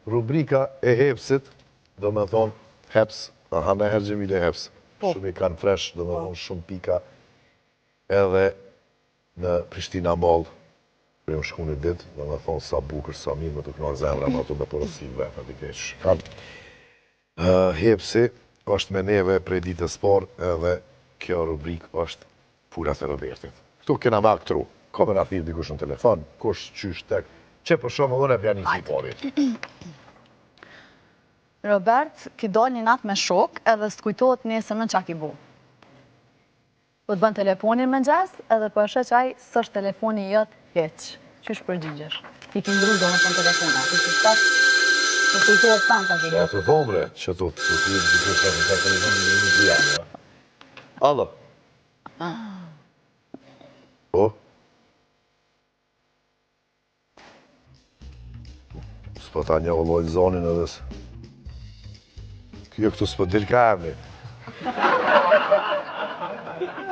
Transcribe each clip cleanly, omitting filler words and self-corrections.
Rubrika e hepsit, do me thonë heps, Hana Hergjemile heps. Shumë i kanë fresh, do me thonë shumë pika. Edhe në Prishtina Mall, për më shku një ditë, do me thonë sa bukër, sa mirë, me të këna zemra, me ato me porosin vetë, në dike shkanë. Hepsi është me neve prej ditës parë, edhe kjo rubrik është pura të Robertit. Këtu kena me aktru, ka me në thirë dikush në telefon, kush qysh tek, që për shumë dhe në pjanisi i parit. Robert, ki dal një natë me shok edhe s'kujtohet nesër me qa ki bu. Po të bën telefonin me gjes edhe po është qaj sështë telefoni jëtë heq. Qysh përgjigjesh? I ki ndru do në të telefona. I ki stak, të kujtohet tanë ka ki bu. Që të thomre, që të thirë dikush në të telefonin në një dhjanë. Allo. Po? S'po ta një ollojnë zonin edhe së. Kjo këtu s'po del ka emni.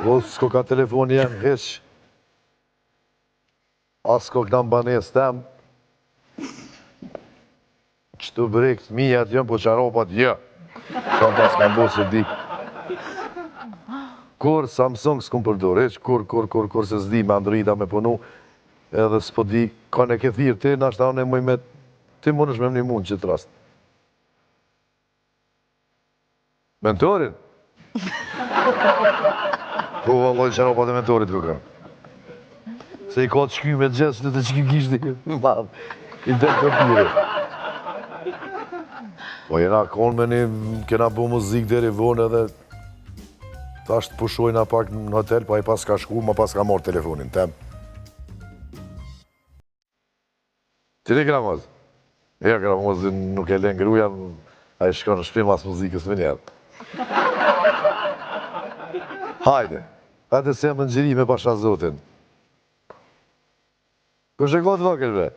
O, s'ko ka telefoni jem, heq. As s'ko këna mbanes tem. Qëtu brekt, mijat jem, po qaropat, jë. Qa ta s'kam bo se dik. Kur Samsung s'kum përdur, heq, kur se s'di me Androida me punu, edhe s'po di, ka në këthirë ti, nashta unë e muj me, ti mund është me më një mund që të rast. Mentorin? Po, valloj, qaropat e mentorit kërkan. Se i ka të shky me gjesë, në të qky kishti. I të këpire. Po, jena konë me një, kena bu muzikë deri vonë edhe ta është pushojna pak në hotel, pa i pas ka shku, ma pas ka morë telefonin, tem. Ti ne kena mozë? Ja, kena mozë, nuk e len gruja, a i shka në shpim as muzikës me njerë. Hajde, hajde se më nëgjiri me pasha zotin. Kështë e kodë vëkër, bre?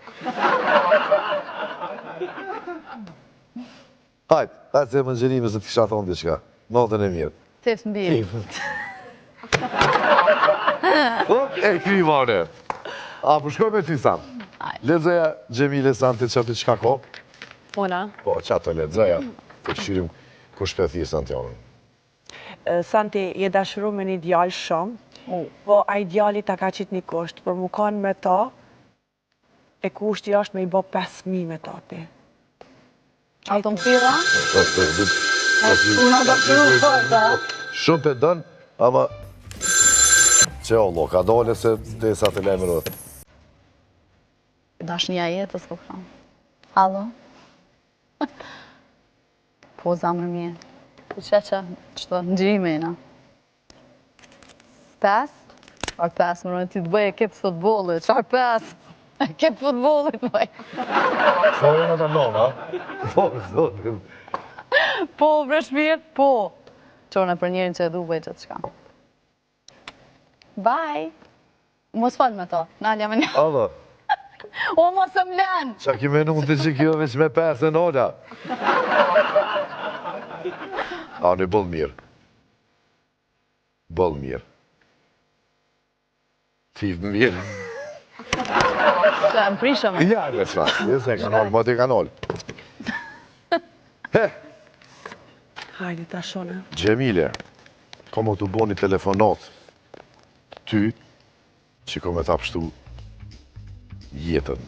Hajde se më nëgjiri me se të kisha thonë diqka. Notën e mirë. Tifë mbirë. E, kry mare. A, përshkoj me ty sam. Ledzoja Gjemile Santi që qka ko? Ona. Po, qato ledzoja. Të këshyrim kush për thirë Santionën. Santi, je dashuru me një djallë shumë, po a i djalli ta ka qitë një kusht, për mu kanë me ta, e kushti është me i bo 5.000 me ta ti. Ato më pira? Unë do të përta. Shumë për dënë, ama që ollo, ka dole se dhe sa të lejmë rëtë. Dash një jetës, po kam. Halo? Po, zamër mje. Qeqa, qëto, në gjimena. 5? A 5, më rënë ti të bëj ekip futbolit. Qar 5? Ekip futbolit, bëj. Po, e në të nona, po, zotim. Po, bre shpirt, po. Qorën e për njerin që e du bëj që të shka. Bye. Mos falë me to, nalja me një. Allo. O, mos e mlen. Qa ki menu të që kjo veç me 5 e nola. A, në bëllë mirë. Bëllë mirë. Tivë mirë. Se më prishëm. Ja, me s'ma. Jese, kanol, ma ti kanol. Hajde, ta shone. Gjemile, ka më të bo një telefonat ty, që ka me ta pështu jetën.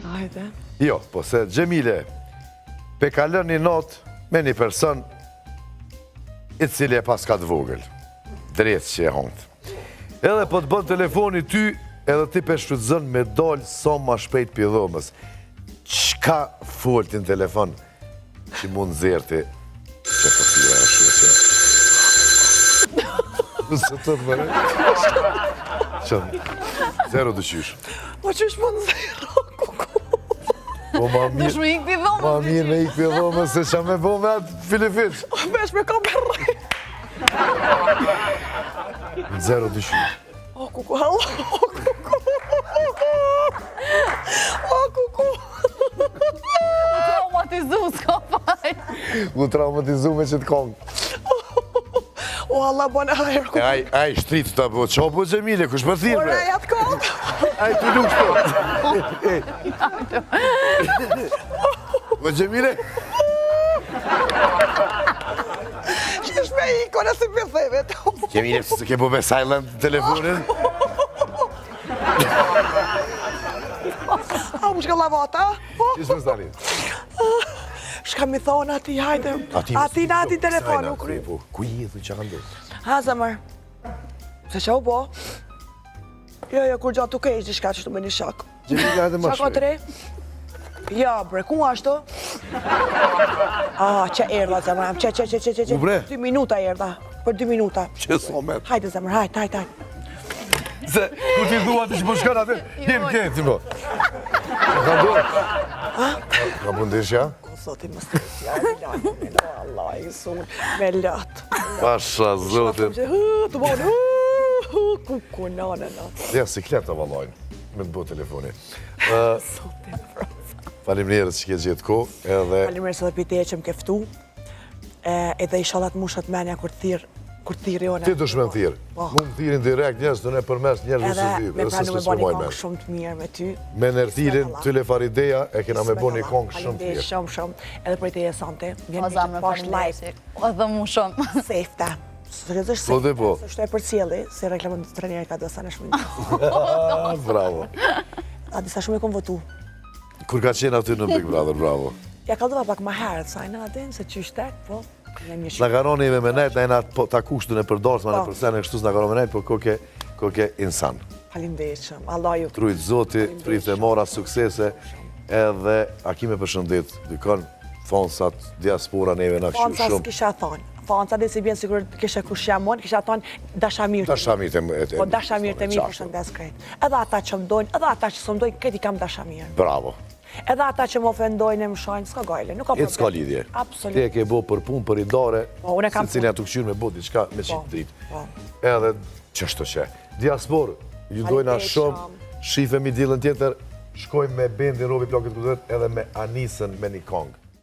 Hajde. Jo, po se Gjemile, pe kalën një not me një person i cili e pas ka të vogël, drejtë që e hongtë. Edhe po të bën telefoni ty, edhe ti pe shfrytëzën me dollë sa ma shpejt për dhomës. Qka folti në telefon që mund zerti që të tira e shuqe? Nëse të të mërë? Qënë, zero dëqysh. Po qysh mund zero, kuku? Po ma Dush me ikë për dhomës. Ma mirë me ikë për dhomës se qa me bo me atë Filipit. Vesh me kam për rrej. Zero dëqysh. O, kuku, hallo, o, kuku. O, kuku. U traumatizu, s'ka faj. U traumatizu me që të kongë. O, Allah, bane hajrë, kuku. Aj, shtritë të po, qa po Gjemile, kush më thirë, O, bre? rejat kongë. Aj, të nuk shto. Po Gjemile? Qesh me iko nëse me theve. Gjemile, se ke po me silent telefonin? A më shka lavata? Qështë më stani? Shka mi thonë ati, hajde. Ati në ati telefonu. Ku i thu që kanë Ha, zemër. Se që u bo? Jo, kur gjatë tuk e ishtë shka që shtu me një shak. Gjemile, hajde më Shako të re? Ja, bre, ku ashtu? Që erdha, zemër, që. U bre? 2 minuta erdha, për 2 minuta. Që somet? Hajde, zemër, hajde. Se, ku ti thua ti që po shkën atë, jem këti po. Ka duhet? Ka pëndishja? Ko zoti më stërëtja, Allah, i sun, me latë. Pasha, zotin. Të bonë, kuku, nane. Ja, si kletë të valojnë, me të bo telefoni. Zotin, Faleminderit që ke gjithë ko, edhe... Faleminderit se dhe pite që më keftu, edhe i shalat mushat menja kur thirë jone. Ti dush me në thirë. Mu më thirin direkt njës, të ne përmes njerëzve së Edhe me pranu me bo një kongë shumë të mirë me ty. Me nërtirin, ty le farideja, e kena me bo një kongë shumë të mirë. Shumë. Edhe për i teje sante, vjen O një zamër, që pash live. faleminderit. O dhe mu shumë. Safeta. Së rëzë Po dhe po. Se shtu e për cjeli, se reklamën të trenerit ka dësa në shumë. Bravo. A disa shumë e kom votu. Kur ka qenë aty në Big Brother, bravo. Ja kaldova pak ma herët, sajna adin, se që shtek, po. Nga garoni me nejt, na jena ta kushtën e përdorës, ma në përsen e kështus nga garoni me nejt, po koke insan. Faleminderit shumë, Allah ju. Trujt zoti, prit e mora suksese, edhe a ki me përshëndet, dykon, fonsat, diaspora neve në kështu Fonca shumë. s'kisha thonë. Fonca dhe si bjenë sigur kishe kush jamon, kisha thonë dashamirë. Dashamirë të Po dashamirë të mirë përshëndes krejt. Edhe ata që më dojnë, edhe ata që së më dojnë, këti kam dashamirë. Bravo. Edhe ata që më ofendojnë e më shajnë, s'ka gajle, nuk ka problem. E s'ka lidhje. Absolut. Ti e ke bo për punë, për idare, unë e kam se cilja të këshyrë me bo diçka me qitë dritë. Po. Edhe qështu që. Diaspor, ju dojna shumë, shifemi dilën tjetër, shkojmë me bendi Robi Plakët Kuzet edhe me Anisën me një kongë.